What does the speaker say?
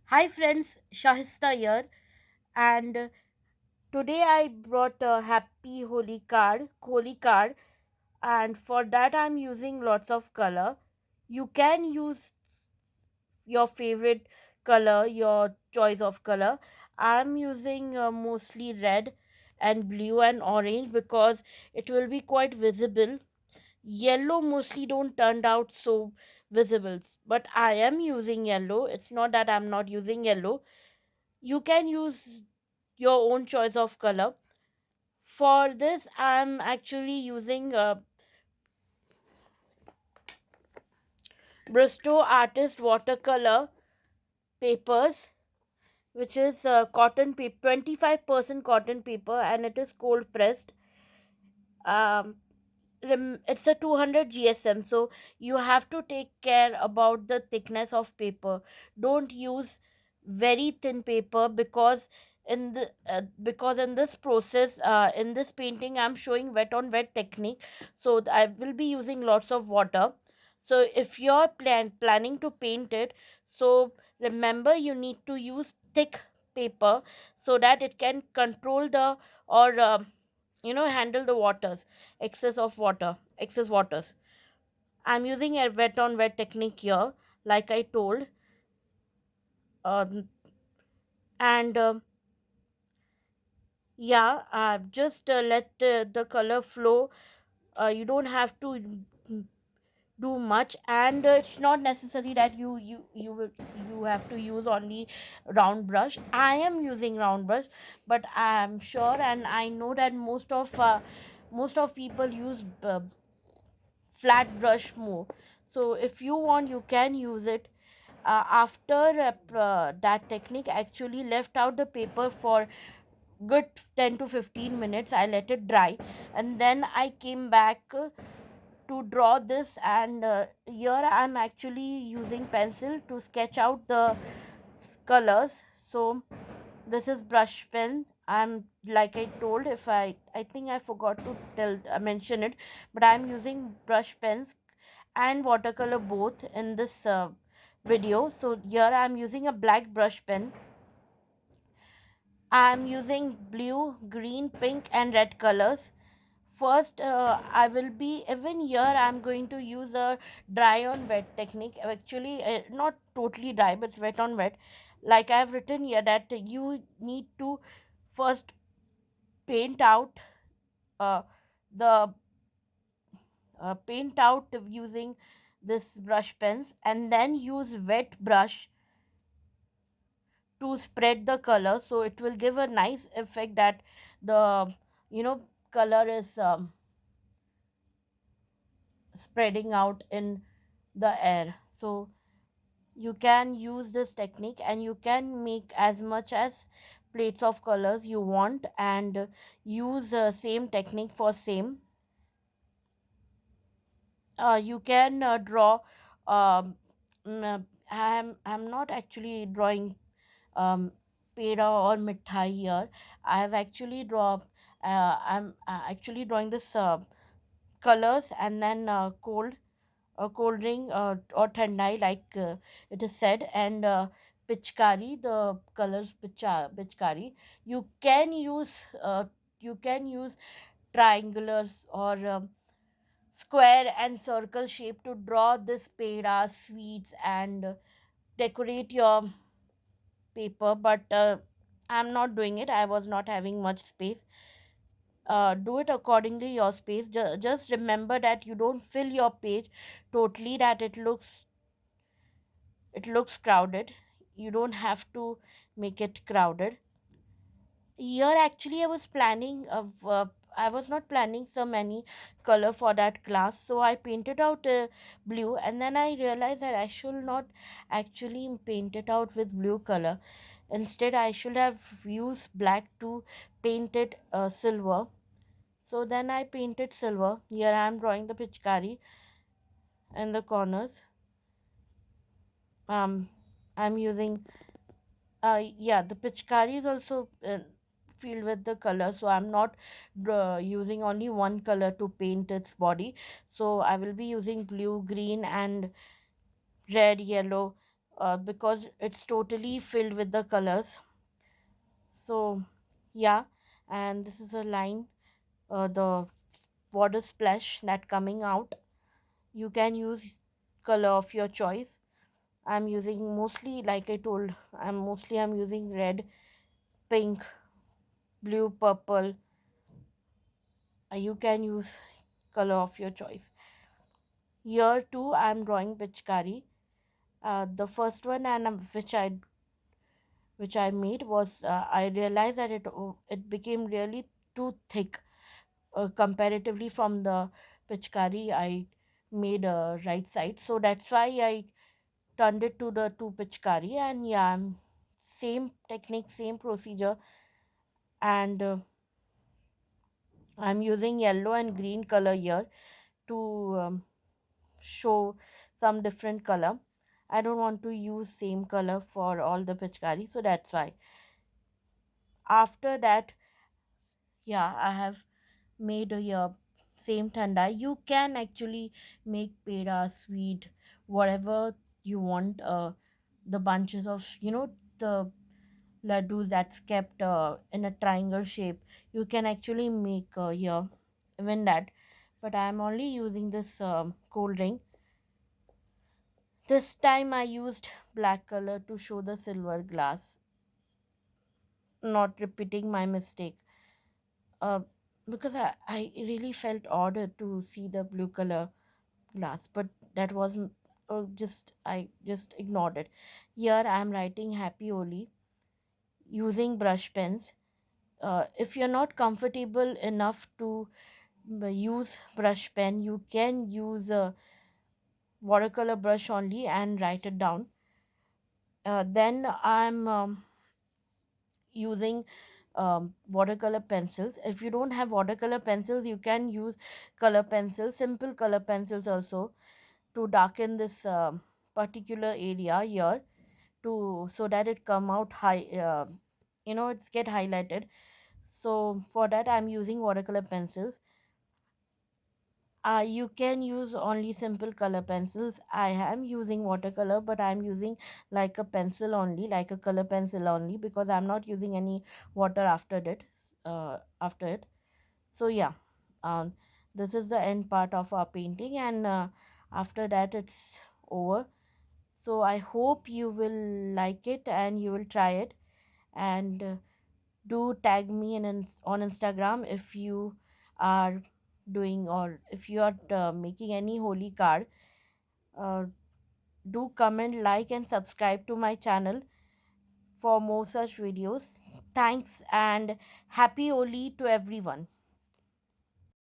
Hi friends, Shahista here, and today I brought a holy card, and for that I'm using lots of color. You can use your favorite color, your choice of color. I'm using mostly red and blue and orange because it will be quite visible. Yellow mostly don't turn out so visible, but I am using yellow. It's not that I'm not using yellow. You can use your own choice of color. For this I'm actually using Bristow Artist watercolor papers, which is cotton paper, 25% cotton paper, and it is cold pressed. um, it's a 200 gsm, so you have to take care about the thickness of paper. Don't use very thin paper because in this process, in this painting I'm showing wet on wet technique, so I will be using lots of water. So if you're planning to paint it, so remember you need to use thick paper so that it can control the or handle the waters, excess waters. I'm using a wet on wet technique here, like I told. And Yeah, just let the color flow. You don't have to do much, and it's not necessary that you have to use only round brush. I am using round brush, but I'm sure and I know that most of people use flat brush more. So if you want, you can use it. After that technique actually left out the paper for good 10 to 15 minutes, I let it dry, and then I came back to draw this. And here I'm actually using pencil to sketch out the colors. So this is brush pen. I'm, like I told, if I think I forgot to mention it, but I'm using brush pens and watercolor both in this video. So here I'm using a black brush pen. I'm using blue, green, pink, and red colors. First, I will be, even here I'm going to use a dry on wet technique. Actually, not totally dry, but wet on wet. Like I've written here, that you need to first paint out uh, the paint out using this brush pens, and then use wet brush to spread the color, so it will give a nice effect that the color is spreading out in the air. So you can use this technique and you can make as much as plates of colors you want, and use same technique for same. You can draw. I'm not actually drawing um, peda or mithai here. I've actually draw. I'm actually drawing this colors, and then cold drink or thandai, like it is said, and pichkari, the colors pichkari. You can use triangulars or square and circle shape to draw this peda sweets and decorate your paper. But I'm not doing it, I was not having much space. Do it accordingly your space. Just remember that you don't fill your page totally, that it looks crowded. You don't have to make it crowded. Here actually I was not planning so many color for that class, so I painted out blue, and then I realized that I should not actually paint it out with blue color. Instead I should have used black to paint it silver. So then I painted silver. Here I am drawing the pichkari in the corners. um I'm using yeah, the pichkari is also filled with the color, so I'm not using only one color to paint its body. So I will be using blue, green, and red, yellow, because it's totally filled with the colors. So yeah, and this is a line, the water splash that coming out. You can use color of your choice. I'm using mostly, like I told, I'm using red, pink, blue, purple. You can use color of your choice. Here too, I'm drawing Pichkari. The first one and which I made was, I realized that it became really too thick, comparatively from the Pichkari I made right side. So that's why I turned it to the two Pichkari, and yeah, same technique, same procedure, and I'm using yellow and green color here to show some different color. I don't want to use same color for all the Pichkari, so that's why. After that, yeah, I have made a same tanda. You can actually make peda sweet, whatever you want. The bunches of, the laddus that's kept in a triangle shape, you can actually make here even that. But I'm only using this cold drink. This time I used black color to show the silver glass, not repeating my mistake. uh, because I really felt odd to see the blue color glass, but that wasn't, just I just ignored it. Here I am writing happy Oli using brush pens. If you're not comfortable enough to use brush pen, you can use a watercolor brush only and write it down. Then I'm using watercolor pencils. If you don't have watercolor pencils, you can use color pencils, simple color pencils also, to darken this particular area here, to so that it come out high, it's get highlighted. So for that I'm using watercolor pencils. You can use only simple color pencils. I am using watercolor, but I'm using like a pencil only, like a color pencil only, because I'm not using any water after it. After it. So yeah, um, this is the end part of our painting, and after that it's over. So I hope you will like it and you will try it, and do tag me on Instagram if you are doing, or if you are making any holy card. uh, do comment, like, and subscribe to my channel for more such videos. Thanks, and happy Holi to everyone.